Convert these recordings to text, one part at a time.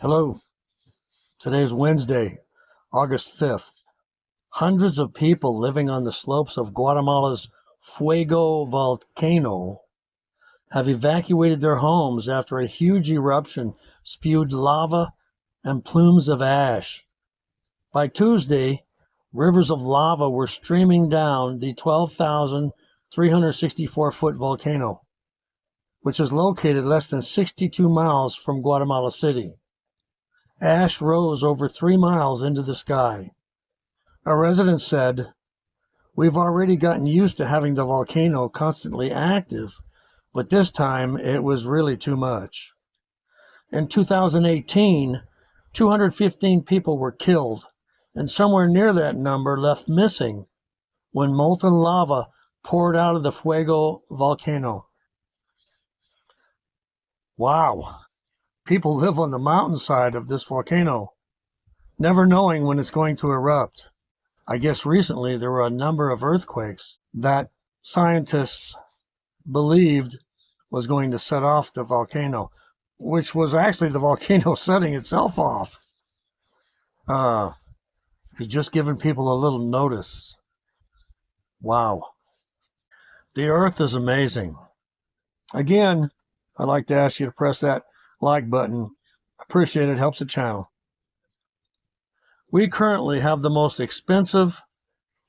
Hello. Today is Wednesday, August 5th. Hundreds of people living on the slopes of Guatemala's Fuego volcano have evacuated their homes after a huge eruption spewed lava and plumes of ash. By Tuesday, rivers of lava were streaming down the 12,364-foot volcano, which is located less than 62 miles from Guatemala City. Ash rose over 3 miles into the sky. A resident said, "We've already gotten used to having the volcano constantly active, but this time it was really too much." In 2018, 215 people were killed, and somewhere near that number left missing when molten lava poured out of the Fuego volcano. Wow. People live on the mountainside of this volcano, never knowing when it's going to erupt. I guess recently there were a number of earthquakes that scientists believed was going to set off the volcano, which was actually the volcano setting itself off. He's just giving people a little notice. Wow. The earth is amazing. Again, I'd like to ask you to press that like button. Appreciate it. Helps the channel. We currently have the most expensive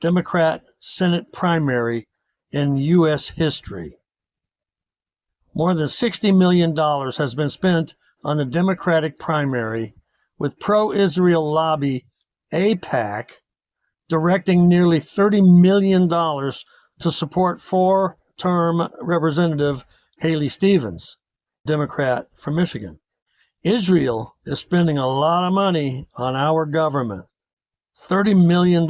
Democrat Senate primary in U.S. history. More than $60 million has been spent on the Democratic primary, with pro-Israel lobby AIPAC directing nearly $30 million to support four-term Representative Haley Stevens, Democrat from Michigan. Israel is spending a lot of money on our government. $30 million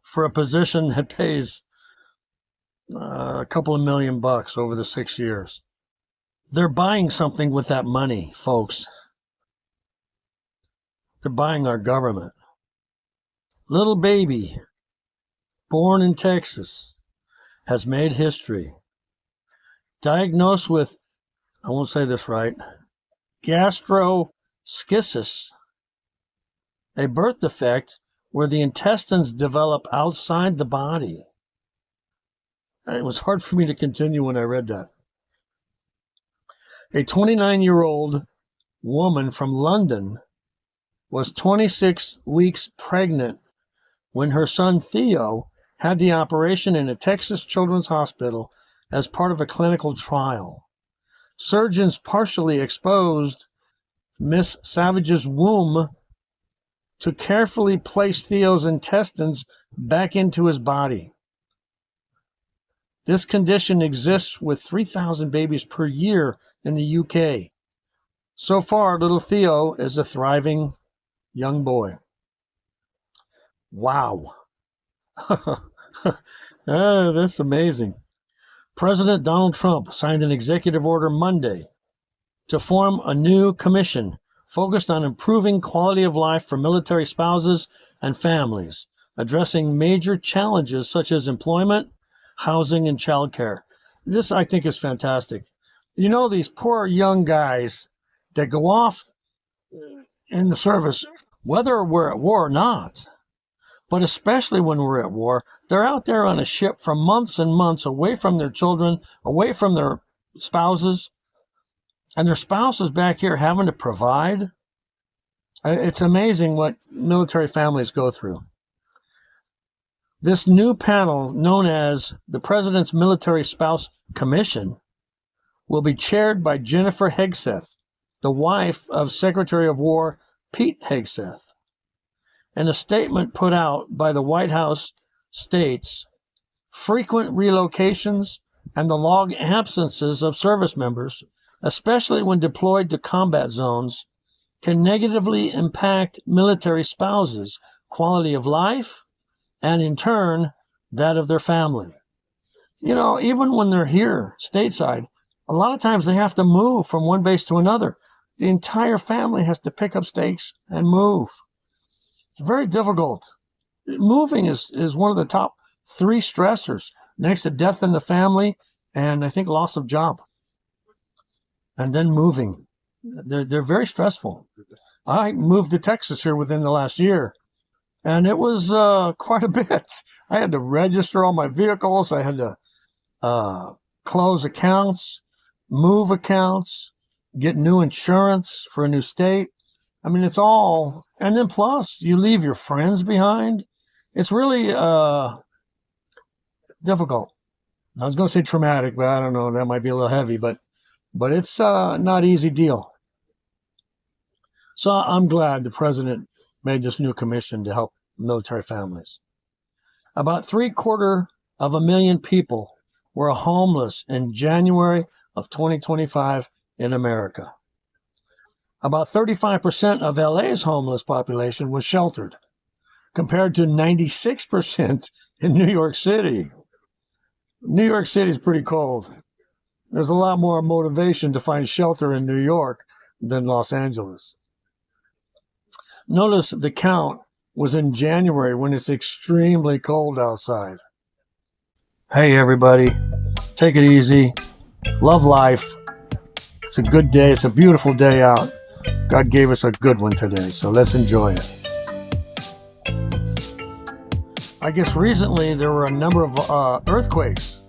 for a position that pays a couple of $1 million over the 6 years. They're buying something with that money, folks. They're buying our government. Little baby, born in Texas, has made history. Diagnosed with, I won't say this right, gastroschisis, a birth defect where the intestines develop outside the body. It was hard for me to continue when I read that. A 29-year-old woman from London was 26 weeks pregnant when her son Theo had the operation in a Texas Children's Hospital as part of a clinical trial. Surgeons partially exposed Miss Savage's womb to carefully place Theo's intestines back into his body. This condition exists with 3,000 babies per year in the UK. So far, little Theo is a thriving young boy. Wow. That's amazing. President Donald Trump signed an executive order Monday to form a new commission focused on improving quality of life for military spouses and families, addressing major challenges such as employment, housing, and childcare. This, I think, is fantastic. You know, these poor young guys that go off in the service, whether we're at war or not, but especially when we're at war, they're out there on a ship for months and months away from their children, away from their spouses, and their spouses back here having to provide. It's amazing what military families go through. This new panel, known as the President's Military Spouse Commission, will be chaired by Jennifer Hegseth, the wife of Secretary of War Pete Hegseth. In a statement put out by the White House states, frequent relocations and the long absences of service members, especially when deployed to combat zones, can negatively impact military spouses' quality of life and, in turn, that of their family. You know, even when they're here stateside, a lot of times they have to move from one base to another. The entire family has to pick up stakes and move. It's very difficult. Moving is one of the top 3 stressors, next to death in the family and I think loss of job. And then moving. They're very stressful. I moved to Texas here within the last year, and it was quite a bit. I had to register all my vehicles. I had to close accounts, move accounts, get new insurance for a new state. I mean, it's all, and then plus you leave your friends behind. It's really difficult. I was going to say traumatic, but I don't know. That might be a little heavy, but it's not easy deal. So I'm glad the president made this new commission to help military families. About 750,000 people were homeless in January of 2025 in America. About 35% of LA's homeless population was sheltered, compared to 96% in New York City. New York City is pretty cold. There's a lot more motivation to find shelter in New York than Los Angeles. Notice the count was in January when it's extremely cold outside. Hey everybody, take it easy. Love life. It's a good day. It's a beautiful day out. God gave us a good one today, so let's enjoy it. I guess recently there were a number of earthquakes